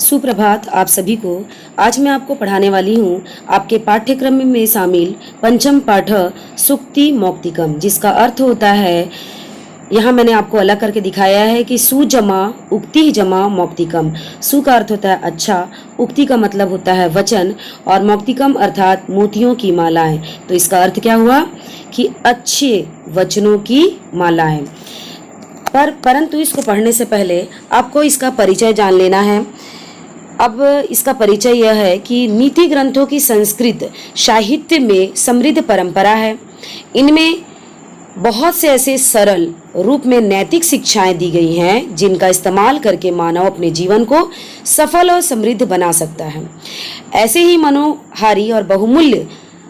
सुप्रभात आप सभी को। आज मैं आपको पढ़ाने वाली हूँ आपके पाठ्यक्रम में शामिल पंचम पाठ सुक्ति मौक्तिकम, जिसका अर्थ होता है, यहाँ मैंने आपको अलग करके दिखाया है कि सु जमा उक्ति जमा मौक्तिकम। सु का अर्थ होता है अच्छा, उक्ति का मतलब होता है वचन, और मौक्तिकम अर्थात मोतियों की मालाएं। तो इसका अर्थ क्या हुआ कि अच्छे वचनों की मालाएं। परंतु इसको पढ़ने से पहले आपको इसका परिचय जान लेना है। अब इसका परिचय यह है कि नीति ग्रंथों की संस्कृत साहित्य में समृद्ध परंपरा है। इनमें बहुत से ऐसे सरल रूप में नैतिक शिक्षाएं दी गई हैं जिनका इस्तेमाल करके मानव अपने जीवन को सफल और समृद्ध बना सकता है। ऐसे ही मनोहारी और बहुमूल्य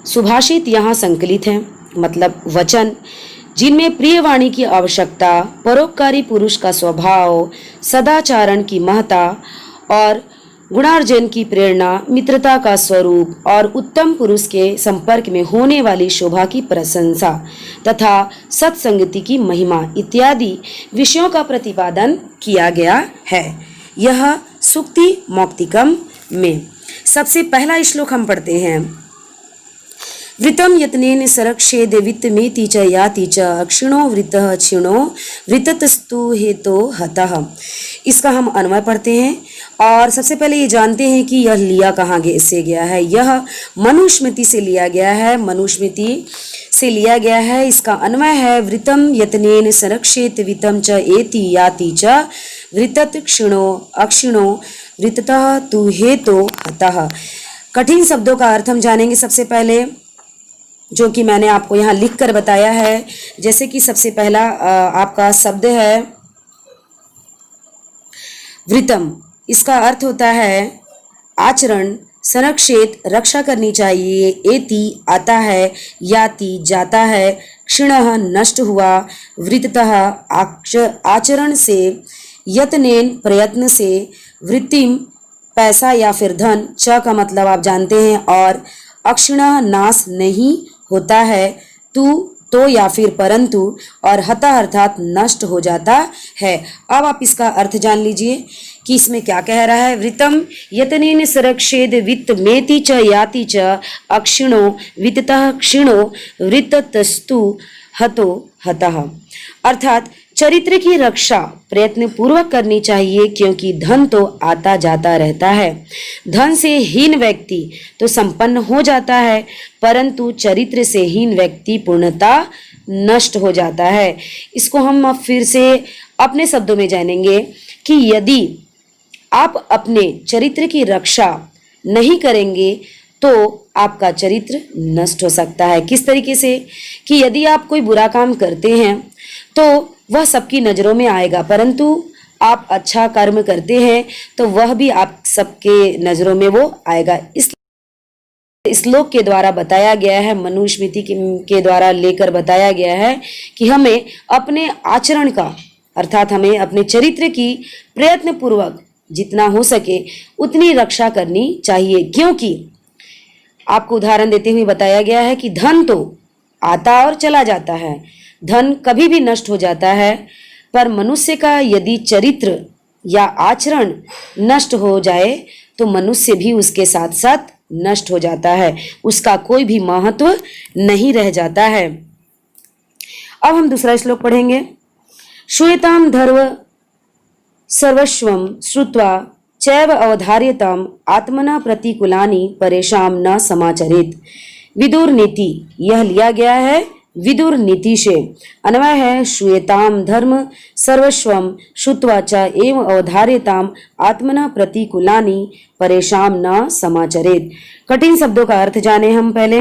सुभाषित यहाँ संकलित हैं, मतलब वचन, जिनमें प्रियवाणी की आवश्यकता, परोपकारी पुरुष का स्वभाव, सदाचारण की महत्ता और गुणार्जन की प्रेरणा, मित्रता का स्वरूप और उत्तम पुरुष के संपर्क में होने वाली शोभा की प्रशंसा तथा सत्संगति की महिमा इत्यादि विषयों का प्रतिपादन किया गया है। यह सुक्ति मौक्तिकम में सबसे पहला श्लोक हम पढ़ते हैं। वृतम यत्नेन सरक्षेद वित्तमेति च याति च अक्षिणो वृतः क्षिणो वृततस्तु हेतो हतः। इसका हम अन्वय पढ़ते हैं और सबसे पहले ये जानते हैं कि यह लिया कहाँ से गया है। यह मनुस्मृति से लिया गया है, मनुस्मृति से लिया गया है। इसका अन्वय है वृतम यत्नेन संरक्षेत वित्तम च एति याति च वृतत क्षिणो अक्षिणो वृततः तु हेतो हतः। कठिन शब्दों का अर्थ हम जानेंगे सबसे पहले, जो कि मैंने आपको यहाँ लिख कर बताया है। जैसे कि सबसे पहला आपका शब्द है वृतम। इसका अर्थ होता है आचरण, संरक्षित, रक्षा करनी चाहिए। एति आता है, याति जाता है, क्षिणः नष्ट हुआ, वृत्ततः आचरण से, यत्नेन प्रयत्न से, वृत्तिम पैसा या फिर धन, च का मतलब आप जानते हैं, और अक्षिणः नाश नहीं होता है, तू तो या फिर परंतु, और हता अर्थात नष्ट हो जाता है। अब आप इसका अर्थ जान लीजिए कि इसमें क्या कह रहा है। वृतम यतनेन सरक्षेद वित्त मेति च याति च अक्षिणो वित्ततः क्षिणो वृत्ततस्तु हतो हतः। अर्थात चरित्र की रक्षा प्रयत्न पूर्वक करनी चाहिए, क्योंकि धन तो आता जाता रहता है। धन से हीन व्यक्ति तो संपन्न हो जाता है, परंतु चरित्र से हीन व्यक्ति पूर्णतः नष्ट हो जाता है। इसको हम अब फिर से अपने शब्दों में जानेंगे कि यदि आप अपने चरित्र की रक्षा नहीं करेंगे तो आपका चरित्र नष्ट हो सकता है। किस तरीके से कि यदि आप कोई बुरा काम करते हैं तो वह सबकी नज़रों में आएगा, परंतु आप अच्छा कर्म करते हैं तो वह भी आप सबके नज़रों में वो आएगा। इस श्लोक के द्वारा बताया गया है, मनुस्मृति के द्वारा लेकर बताया गया है कि हमें अपने आचरण का, अर्थात हमें अपने चरित्र की प्रयत्न पूर्वक जितना हो सके उतनी रक्षा करनी चाहिए। क्योंकि आपको उदाहरण देते हुए बताया गया है कि धन तो आता और चला जाता है, धन कभी भी नष्ट हो जाता है, पर मनुष्य का यदि चरित्र या आचरण नष्ट हो जाए तो मनुष्य भी उसके साथ साथ नष्ट हो जाता है, उसका कोई भी महत्व नहीं रह जाता है। अब हम दूसरा श्लोक पढ़ेंगे। श्रूयताम धर्म सर्वस्वम श्रुत्वा चैव अवधार्यताम आत्मना प्रतिकूलानि परेशान न समाचरेत। विदुर नीति, यह लिया गया है विदुर नीति से। अन्वय है श्रूयताम धर्म सर्वस्वम श्रुत्वा च एव अवधार्यताम आत्मना प्रतिकूलानि परेशान न समाचरेत। कठिन शब्दों का अर्थ जाने हम पहले।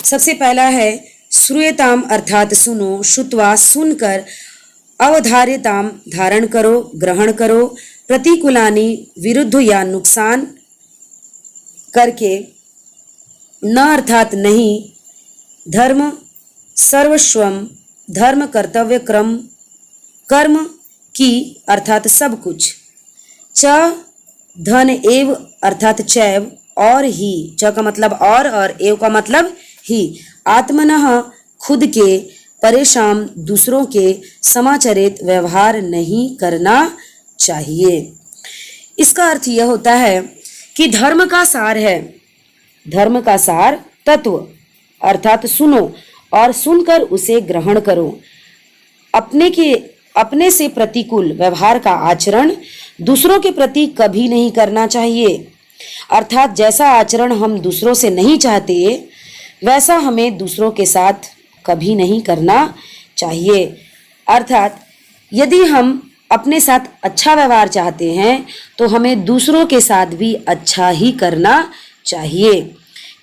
सबसे पहला है श्रूयताम अर्थात सुनो, श्रुत्वा सुनकर, अवधार्यताम धारण करो, ग्रहण करो, प्रतिकूलानि विरुद्ध या नुकसान करके, न अर्थात नहीं, धर्म सर्वस्वम धर्म कर्तव्य क्रम कर्म की अर्थात सब कुछ, च धन एव अर्थात चैव और ही, च का मतलब और एव का मतलब ही, आत्मनः खुद के, परेशान दूसरों के, समाचरित व्यवहार नहीं करना चाहिए। इसका अर्थ यह होता है कि धर्म का सार है, धर्म का सार तत्व, अर्थात सुनो और सुनकर उसे ग्रहण करो। अपने से प्रतिकूल व्यवहार का आचरण दूसरों के प्रति कभी नहीं करना चाहिए। अर्थात जैसा आचरण हम दूसरों से नहीं चाहते वैसा हमें दूसरों के साथ कभी नहीं करना चाहिए। अर्थात यदि हम अपने साथ अच्छा व्यवहार चाहते हैं तो हमें दूसरों के साथ भी अच्छा ही करना चाहिए,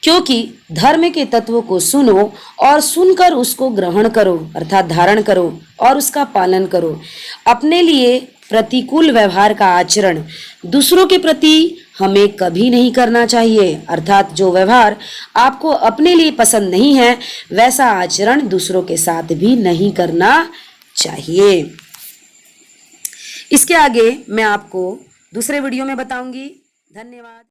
क्योंकि धर्म के तत्वों को सुनो और सुनकर उसको ग्रहण करो अर्थात धारण करो और उसका पालन करो। अपने लिए प्रतिकूल व्यवहार का आचरण दूसरों के प्रति हमें कभी नहीं करना चाहिए। अर्थात जो व्यवहार आपको अपने लिए पसंद नहीं है वैसा आचरण दूसरों के साथ भी नहीं करना चाहिए। इसके आगे मैं आपको दूसरे वीडियो में बताऊंगी। धन्यवाद।